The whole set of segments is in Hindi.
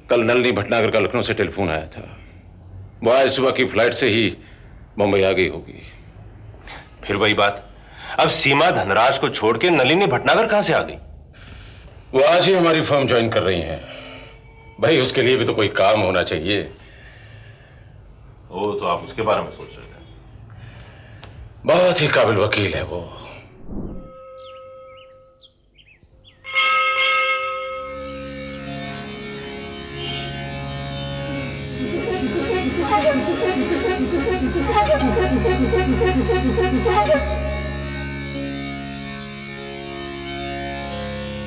कल नलिनी भटनागर का लखनऊ से टेलीफोन आया था। वो आज सुबह की फ्लाइट से ही मुंबई आ गई होगी। फिर वही बात, अब सीमा धनराज को छोड़ के नलिनी भटनागर कहां से आ गई? वो आज ही हमारी फर्म ज्वाइन कर रही हैं। भाई उसके लिए भी तो कोई काम होना चाहिए। ओ, तो आप उसके बारे में सोच रहे थे? बहुत ही काबिल वकील है वो।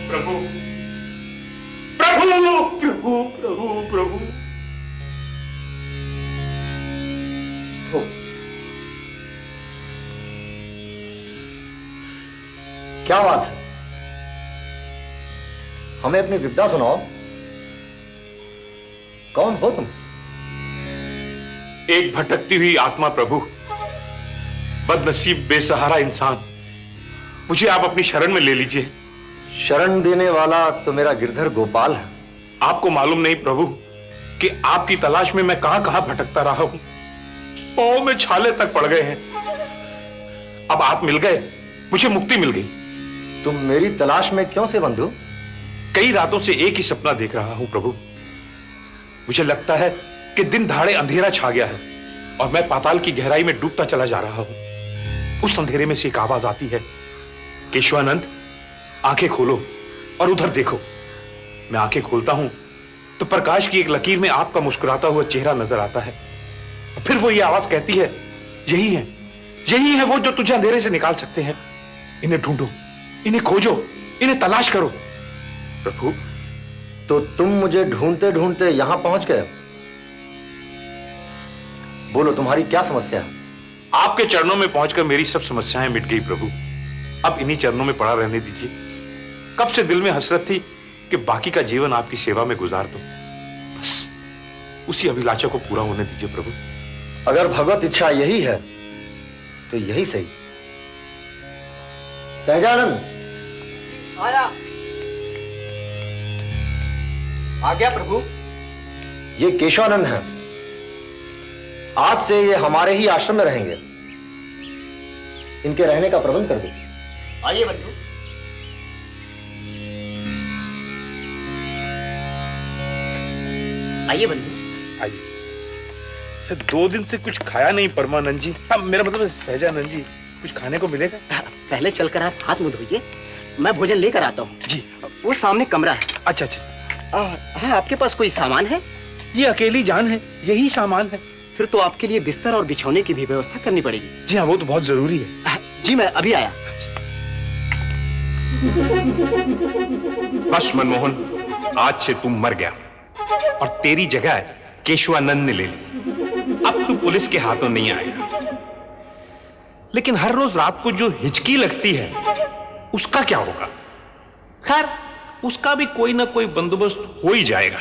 प्रभु प्रभु प्रभु प्रभु प्रभु। क्या बात है? हमें अपनी विपदा सुनाओ। कौन हो तुम? एक भटकती हुई आत्मा प्रभु, बदनसीब बेसहारा इंसान। मुझे आप अपनी शरण में ले लीजिए। शरण देने वाला तो मेरा गिरधर गोपाल है। आपको मालूम नहीं प्रभु कि आपकी तलाश में मैं कहां कहां भटकता रहा हूं। पांव में छाले तक पड़ गए हैं। अब आप मिल गए, मुझे मुक्ति मिल गई। तुम मेरी तलाश में क्यों थे बंधु? कई रातों से एक ही सपना देख रहा हूं प्रभु। मुझे लगता है कि दिन दहाड़े अंधेरा छा गया है और मैं पाताल की गहराई में डूबता चला जा रहा हूं। उस अंधेरे में से एक आवाज आती है, केशवानंद आंखें खोलो और उधर देखो। मैं आंखें खोलता हूं तो प्रकाश की एक लकीर में आपका मुस्कुराता हुआ चेहरा नजर आता है। फिर वो ये आवाज कहती है, यही है वो जो तुझे अंधेरे से निकाल सकते हैं। इन्हें ढूंढो, इन्हें खोजो, इन्हें तलाश करो प्रभु। तो तुम मुझे ढूंढते ढूंढते यहां पहुंच गए। बोलो, तुम्हारी क्या समस्या है? आपके चरणों में पहुंचकर मेरी सब समस्याएं मिट गई प्रभु। अब इन्हीं चरणों में पड़ा रहने दीजिए। कब से दिल में हसरत थी कि बाकी का जीवन आपकी सेवा में गुजार दो। बस उसी अभिलाषा को पूरा होने दीजिए प्रभु। अगर भगवत इच्छा यही है तो यही सही। सहजानंद आया। आ गया प्रभु। ये केशवानंद हैं। आज से ये हमारे ही आश्रम में रहेंगे। इनके रहने का प्रबंध कर दो। आइए बंधु। आइए बंधु। आइए। 2 दिन से कुछ खाया नहीं परमानंद जी। मेरा मतलब सहजानंद जी, कुछ खाने को मिलेगा? पहले चलकर आप हाथ मुंह धोइए, मैं भोजन लेकर आता हूँ। जी। वो सामने कमरा है। अच्छा। हाँ, आपके पास कोई सामान है? ये अकेली जान है, यही सामान है। फिर तो आपके लिए बिस्तर और बिछौने की भी व्यवस्था करनी पड़ेगी। जी हाँ, वो तो बहुत जरूरी है। जी, मैं अभी आया। बस मनमोहन, आज से तुम मर गया और तेरी जगह केशवानंद ने ले ली। अब तू पुलिस के हाथों नहीं आएगा। लेकिन हर रोज रात को जो हिचकी लगती है उसका क्या होगा? खैर, उसका भी कोई ना कोई बंदोबस्त हो ही जाएगा।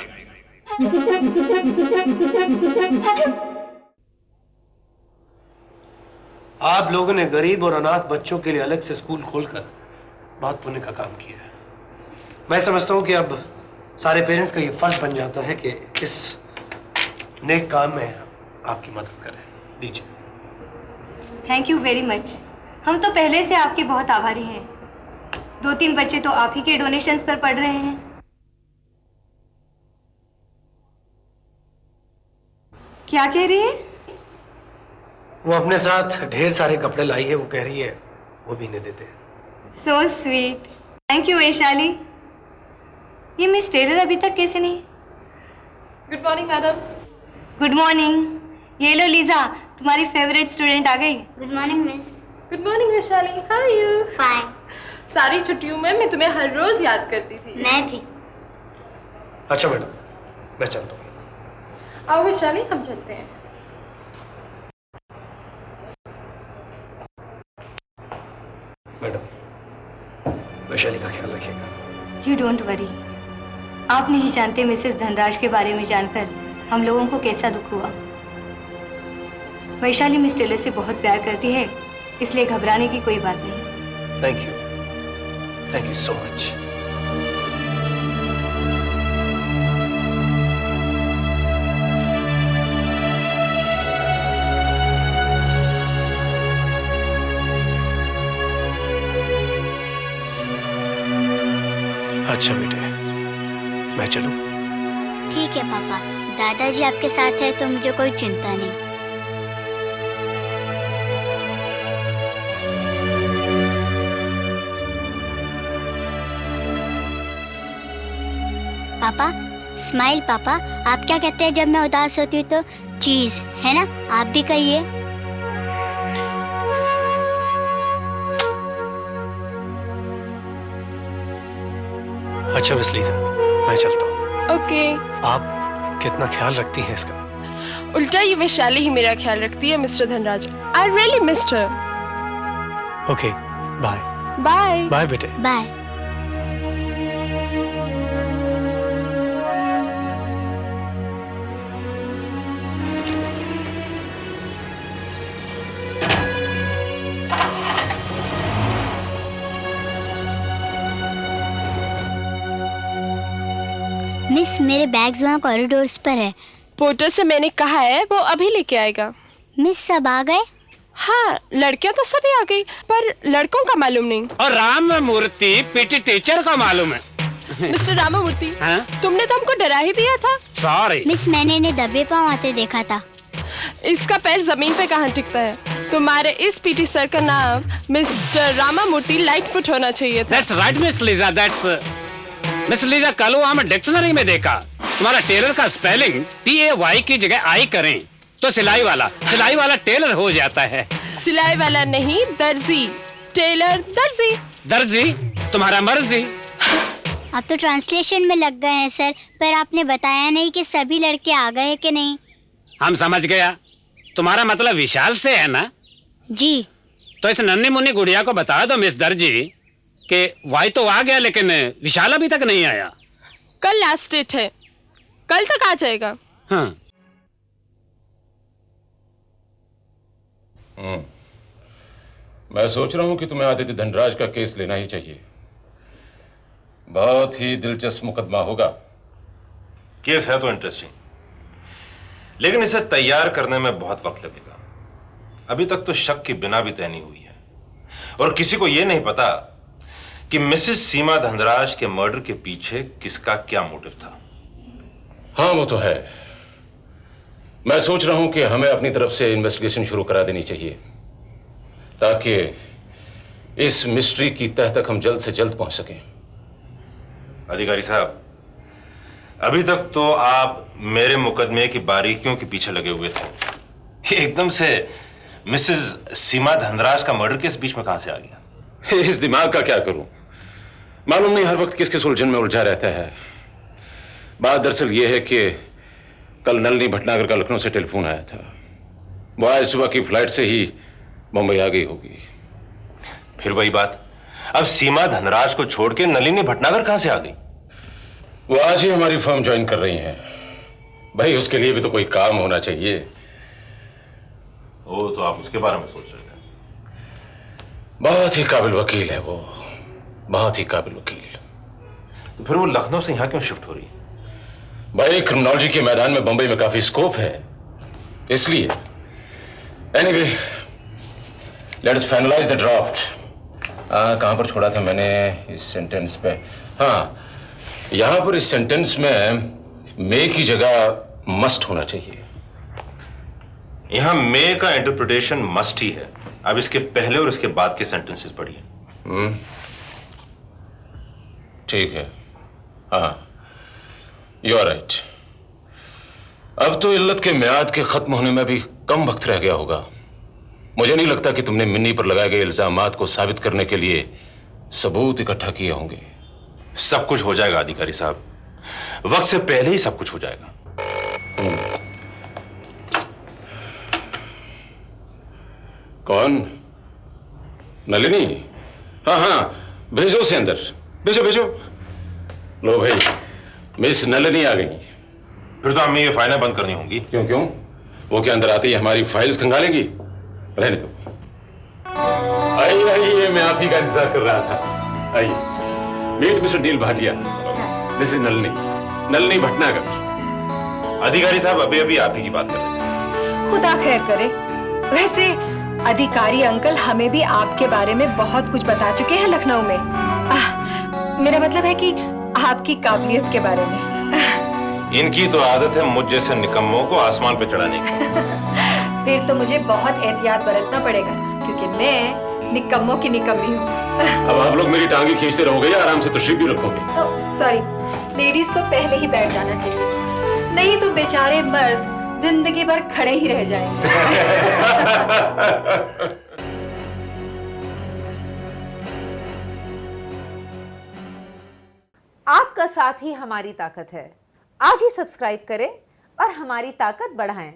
आप लोगों ने गरीब और अनाथ बच्चों के लिए अलग से स्कूल खोलकर बहुत पुण्य का काम किया है। मैं समझता हूं कि अब सारे पेरेंट्स का ये फर्ज बन जाता है कि इस नेक काम में आपकी मदद करें। दीजिए। Thank you very much. हम तो पहले से आपके बहुत आभारी हैं। 2-3 बच्चे तो आप ही के डोनेशंस पर पढ़ रहे हैं। क्या कह रही है? वो अपने साथ ढेर सारे कपड़े लाई है, वो कह रही है वो भी इन्हें देते हैं। So sweet. Thank you Vaishali. ये मिस टेलर अभी तक कैसे नहीं? Good morning madam. Good morning. ये लो लीजा, तुम्हारी फेवरेट स्टूडेंट आ गई। Good morning miss. Good morning Vaishali. How are you? Fine. सारी छुट्टियों में मैं तुम्हें हर रोज याद करती थी। मैं भी। अच्छा मैडम, मैं चलता हूँ। आओ वैशाली, हम चलते हैं। मैडम, वैशाली का ख्याल रखिएगा। You don't worry. आप नहीं जानते मिसेस धनराज के बारे में जानकर हम लोगों को कैसा दुख हुआ। वैशाली मिस टेलर से बहुत प्यार करती है इसलिए घबराने की कोई बात नहीं। Thank you so much. अच्छा बेटे, मैं चलूं? ठीक है पापा, दादाजी आपके साथ है तो मुझे कोई चिंता नहीं। पापा स्माइल। पापा आप क्या कहते हैं जब मैं उदास होती हूँ तो? चीज, है ना? आप भी कहिए। अच्छा मिस लीजा, मैं चलता हूँ। ओके। आप कितना ख्याल रखती हैं इसका? उल्टा ये वैशाली ही मेरा ख्याल रखती है mister Dhanraj. I really missed her. Okay, bye. Bye bye बेटे। बाय। मिस मेरे बैग्स वहाँ कॉरिडोर्स पर है। पोर्टर से मैंने कहा है, वो अभी लेके आएगा। मिस सब आ गए? हाँ, लड़कियां तो सभी आ गई, पर लड़कों का मालूम नहीं। और राम मूर्ति पीटी टीचर का मालूम है। मिस्टर रामामूर्ति, हाँ? तुमने तो हमको डरा ही दिया था। सॉरी मिस मैंने इन्हें दबे पांव आते देखा था। इसका पैर जमीन पे कहाँ टिकता है? तुम्हारे इस पीटी सर का नाम मिस्टर रामामूर्ति लाइटफुट होना चाहिए था। That's right miss Lisa, that's miss Lisa. कल वो हमें डिक्शनरी में देखा तुम्हारा टेलर का स्पेलिंग TAY की जगह आई करें तो सिलाई वाला टेलर हो जाता है। सिलाई वाला नहीं, दर्जी। टेलर दर्जी। दर्जी तुम्हारा मर्जी। आप तो ट्रांसलेशन में लग गए हैं सर, पर आपने बताया नहीं कि सभी लड़के आ गए हैं कि नहीं। हम समझ गया, तुम्हारा मतलब विशाल से है ना? जी। तो इस नन्ही मुन्नी गुड़िया को बता दो मिस दर्जी कि वाई तो आ गया लेकिन विशाल अभी तक नहीं आया। कल लास्ट डेट है, कल तक आ जाएगा। हाँ। मैं सोच रहा हूं कि तुम्हें आदित्य धनराज का केस लेना ही चाहिए। बहुत ही दिलचस्प मुकदमा होगा। केस है तो इंटरेस्टिंग, लेकिन इसे तैयार करने में बहुत वक्त लगेगा। अभी तक तो शक की बिना भी तय नहीं हुई है और किसी को यह नहीं पता कि मिसेस सीमा धनराज के मर्डर के पीछे किसका क्या मोटिव था। हाँ वो तो है। मैं सोच रहा हूं कि हमें अपनी तरफ से इन्वेस्टिगेशन शुरू करा देनी चाहिए ताकि इस मिस्ट्री की तह तक हम जल्द से जल्द पहुंच सकें। अधिकारी साहब, अभी तक तो आप मेरे मुकदमे की बारीकियों के पीछे लगे हुए थे। ये एकदम से मिसेस सीमा धनराज का मर्डर केस बीच में कहां से आ गया? इस दिमाग का क्या करूं, मालूम नहीं हर वक्त किस किस उलझन में उलझा रहता है। बात दरअसल यह है कि कल नलिनी भटनागर का लखनऊ से टेलीफोन आया था। वो आज सुबह की फ्लाइट से ही मुंबई आ गई होगी। फिर वही बात, अब सीमा धनराज को छोड़ के नलिनी भटनागर कहां से आ गई? वो आज ही हमारी फर्म ज्वाइन कर रही हैं। भाई उसके लिए भी तो कोई काम होना चाहिए। ओ, तो आप उसके बारे में सोच रहे थे? बहुत ही काबिल वकील है वो, बहुत ही काबिल वकील। तो फिर वो लखनऊ से यहां क्यों शिफ्ट हो रही है? भाई क्रिमिनोलॉजी के मैदान में बंबई में काफी स्कोप है, इसलिए। Anyway, let's finalise the draft. कहां पर छोड़ा था मैंने इस सेंटेंस पे? हाँ, यहां पर इस सेंटेंस में मे की जगह मस्ट होना चाहिए। यहां मे का इंटरप्रिटेशन मस्ट ही है। अब इसके पहले और इसके बाद के सेंटेंसेस पढ़िए। ठीक है, हाँ, यू आर राइट। अब तो इल्लत के मियाद के खत्म होने में भी कम वक्त रह गया होगा। मुझे नहीं लगता कि तुमने मिन्नी पर लगाए गए इल्जामात को साबित करने के लिए सबूत इकट्ठा किए होंगे। सब कुछ हो जाएगा अधिकारी साहब, वक्त से पहले ही सब कुछ हो जाएगा। कौन? नलिनी? हाँ हाँ, भेजो उसे अंदर, भेजो भेजो। लो भाई, मिस नलिनी आ गई। फिर तो हमें ये फाइलें बंद करनी होंगी। क्यों क्यों? वो क्या अंदर आते ही हमारी फाइल्स खंगालेंगी? रहने दो। आइए आइए, मैं आप ही का इंतजार कर रहा था। आइए, meet mister Neel Bhatia. This is Nalini Bhatnagar. अधिकारी साहब अभी अभी आप ही की बात कर रहे थे। खुदा खैर करे। वैसे अधिकारी अंकल हमें भी आपके बारे में बहुत कुछ बता चुके हैं लखनऊ में। मेरा मतलब है कि आपकी काबिलियत के बारे में। इनकी तो आदत है मुझ जैसे निकम्मों को आसमान पे चढ़ाने की। फिर तो मुझे बहुत एहतियात बरतना पड़ेगा, क्योंकि मैं निकम्मों की निकम्मी हूँ। अब आप लोग मेरी टांगे खींचते रहोगे या आराम से तशरीफ भी रखोगे? सॉरी, लेडीज को पहले ही बैठ जाना चाहिए, नहीं तो बेचारे मर्द जिंदगी भर खड़े ही रह जाएंगे। आपका साथ ही हमारी ताकत है। आज ही सब्सक्राइब करें और हमारी ताकत बढ़ाएं।